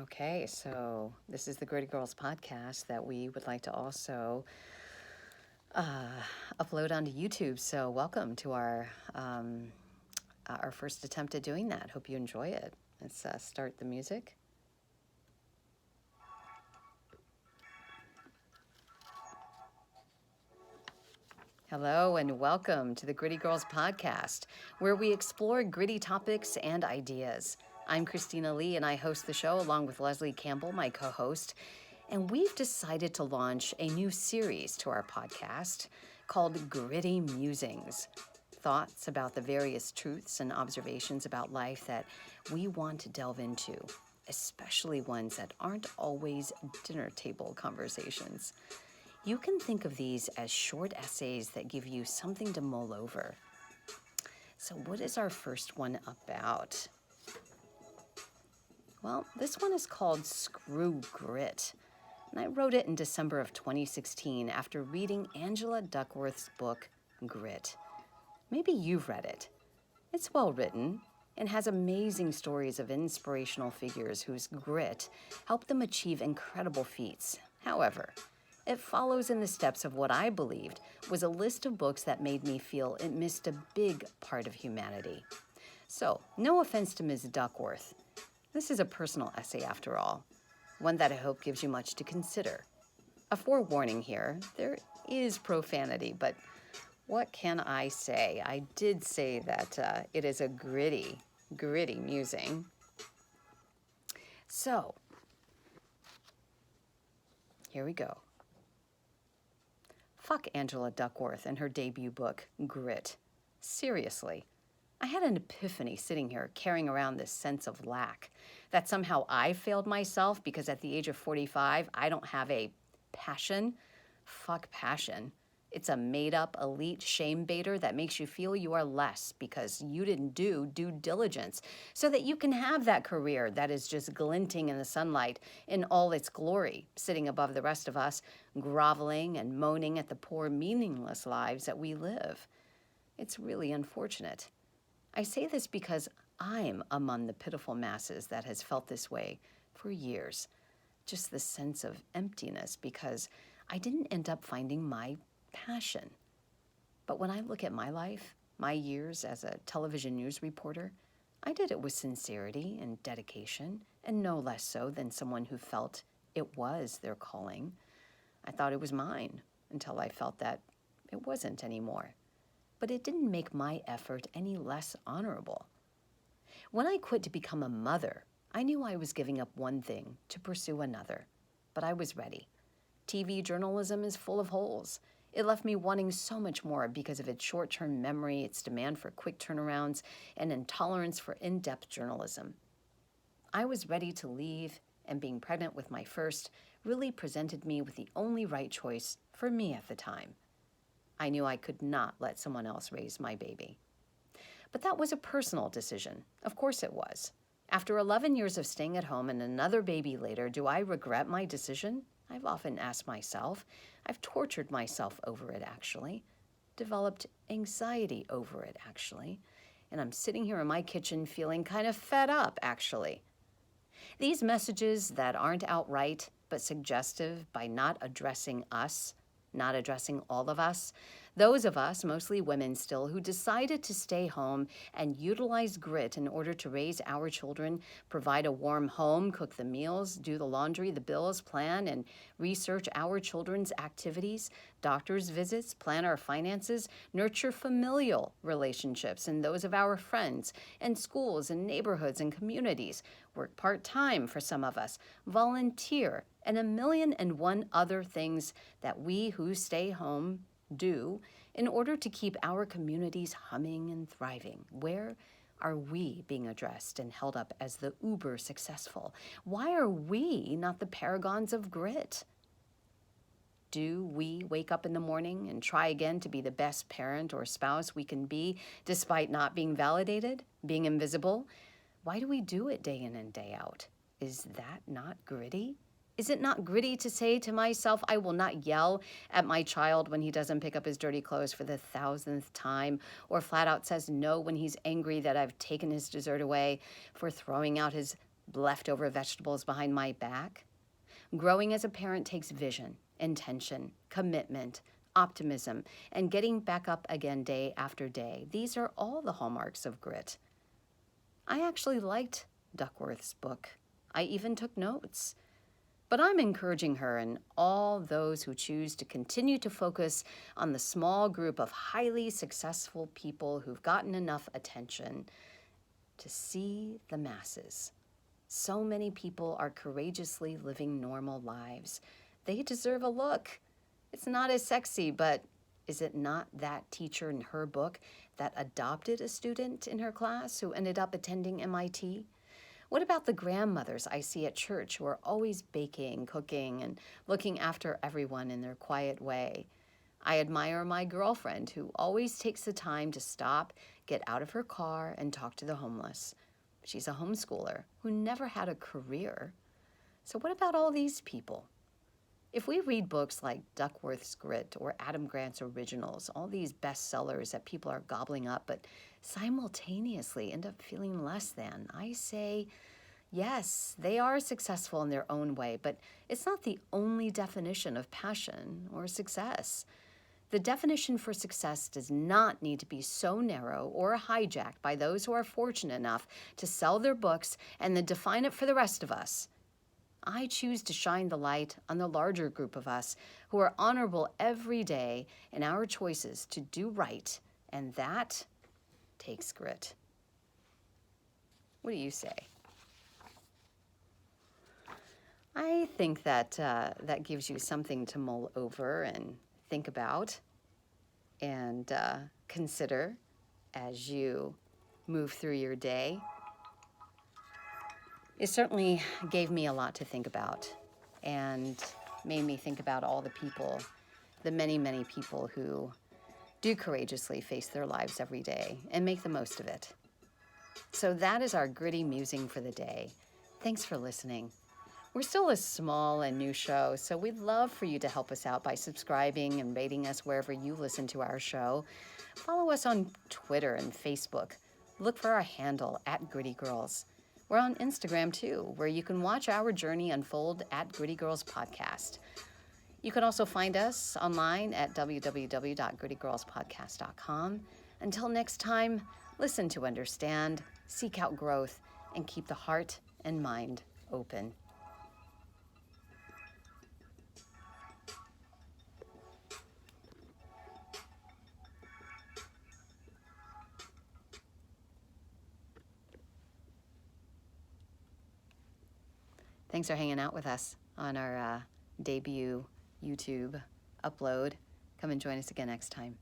Okay, so this is the Gritty Girls podcast that we would like to also upload onto YouTube. So welcome to our first attempt at doing that. Hope you enjoy it. Let's start the music. Hello and welcome to the Gritty Girls podcast, where we explore gritty topics and ideas. I'm Christina Lee and I host the show along with Leslie Campbell, my co-host. And we've decided to launch a new series to our podcast called Gritty Musings. Thoughts about the various truths and observations about life that we want to delve into, especially ones that aren't always dinner table conversations. You can think of these as short essays that give you something to mull over. So what is our first one about? Well, this one is called Screw Grit. And I wrote it in December of 2016 after reading Angela Duckworth's book, Grit. Maybe you've read it. It's well written and has amazing stories of inspirational figures whose grit helped them achieve incredible feats. However, it follows in the steps of what I believed was a list of books that made me feel it missed a big part of humanity. So, no offense to Ms. Duckworth. This is a personal essay after all, one that I hope gives you much to consider. A forewarning here, there is profanity, but what can I say? I did say that it is a gritty musing. So, here we go. Fuck Angela Duckworth and her debut book, Grit. Seriously. I had an epiphany sitting here carrying around this sense of lack, that somehow I failed myself because at the age of 45, I don't have a passion. Fuck passion. It's a made-up elite shame baiter that makes you feel you are less because you didn't do due diligence so that you can have that career that is just glinting in the sunlight in all its glory, sitting above the rest of us, groveling and moaning at the poor, meaningless lives that we live. It's really unfortunate. I say this because I'm among the pitiful masses that has felt this way for years. Just the sense of emptiness because I didn't end up finding my passion. But when I look at my life, my years as a television news reporter, I did it with sincerity and dedication, and no less so than someone who felt it was their calling. I thought it was mine until I felt that it wasn't anymore. But it didn't make my effort any less honorable. When I quit to become a mother, I knew I was giving up one thing to pursue another, but I was ready. TV journalism is full of holes. It left me wanting so much more because of its short-term memory, its demand for quick turnarounds, and intolerance for in-depth journalism. I was ready to leave, and being pregnant with my first really presented me with the only right choice for me at the time. I knew I could not let someone else raise my baby. But that was a personal decision. Of course it was. After 11 years of staying at home and another baby later, do I regret my decision? I've often asked myself. I've tortured myself over it, actually. Developed anxiety over it, actually. And I'm sitting here in my kitchen feeling kind of fed up, actually. These messages that aren't outright, but suggestive by not addressing us, not addressing all of us, those of us, mostly women still, who decided to stay home and utilize grit in order to raise our children, provide a warm home, cook the meals, do the laundry, the bills, plan and research our children's activities, doctor's visits, plan our finances, nurture familial relationships and those of our friends, and schools and neighborhoods and communities, work part-time for some of us, volunteer, and 1,000,001 other things that we who stay home do in order to keep our communities humming and thriving. Where are we being addressed and held up as the uber successful? Why are we not the paragons of grit? Do we wake up in the morning and try again to be the best parent or spouse we can be despite not being validated, being invisible? Why do we do it day in and day out? Is that not gritty? Is it not gritty to say to myself, I will not yell at my child when he doesn't pick up his dirty clothes for the 1,000th time, or flat out says no when he's angry that I've taken his dessert away, for throwing out his leftover vegetables behind my back. Growing as a parent takes vision, intention, commitment, optimism, and getting back up again day after day. These are all the hallmarks of grit. I actually liked Duckworth's book. I even took notes. But I'm encouraging her and all those who choose to continue to focus on the small group of highly successful people who've gotten enough attention to see the masses. So many people are courageously living normal lives. They deserve a look. It's not as sexy, but is it not that teacher in her book that adopted a student in her class who ended up attending MIT? What about the grandmothers I see at church who are always baking, cooking, and looking after everyone in their quiet way? I admire my girlfriend who always takes the time to stop, get out of her car, and talk to the homeless. She's a homeschooler who never had a career. So what about all these people? If we read books like Duckworth's Grit or Adam Grant's Originals, all these bestsellers that people are gobbling up but simultaneously end up feeling less than, I say, yes, they are successful in their own way, but it's not the only definition of passion or success. The definition for success does not need to be so narrow or hijacked by those who are fortunate enough to sell their books and then define it for the rest of us. I choose to shine the light on the larger group of us who are honorable every day in our choices to do right, and that takes grit. What do you say? I think that that gives you something to mull over and think about and consider as you move through your day. It certainly gave me a lot to think about and made me think about all the people, the many, many people who do courageously face their lives every day and make the most of it. So that is our gritty musing for the day. Thanks for listening. We're still a small and new show, so we'd love for you to help us out by subscribing and rating us wherever you listen to our show. Follow us on Twitter and Facebook. Look for our handle @GrittyGirls. We're on Instagram too, where you can watch our journey unfold at Gritty Girls Podcast. You can also find us online at www.grittygirlspodcast.com. Until next time, listen to understand, seek out growth, and keep the heart and mind open. Thanks for hanging out with us on our debut YouTube upload. Come and join us again next time.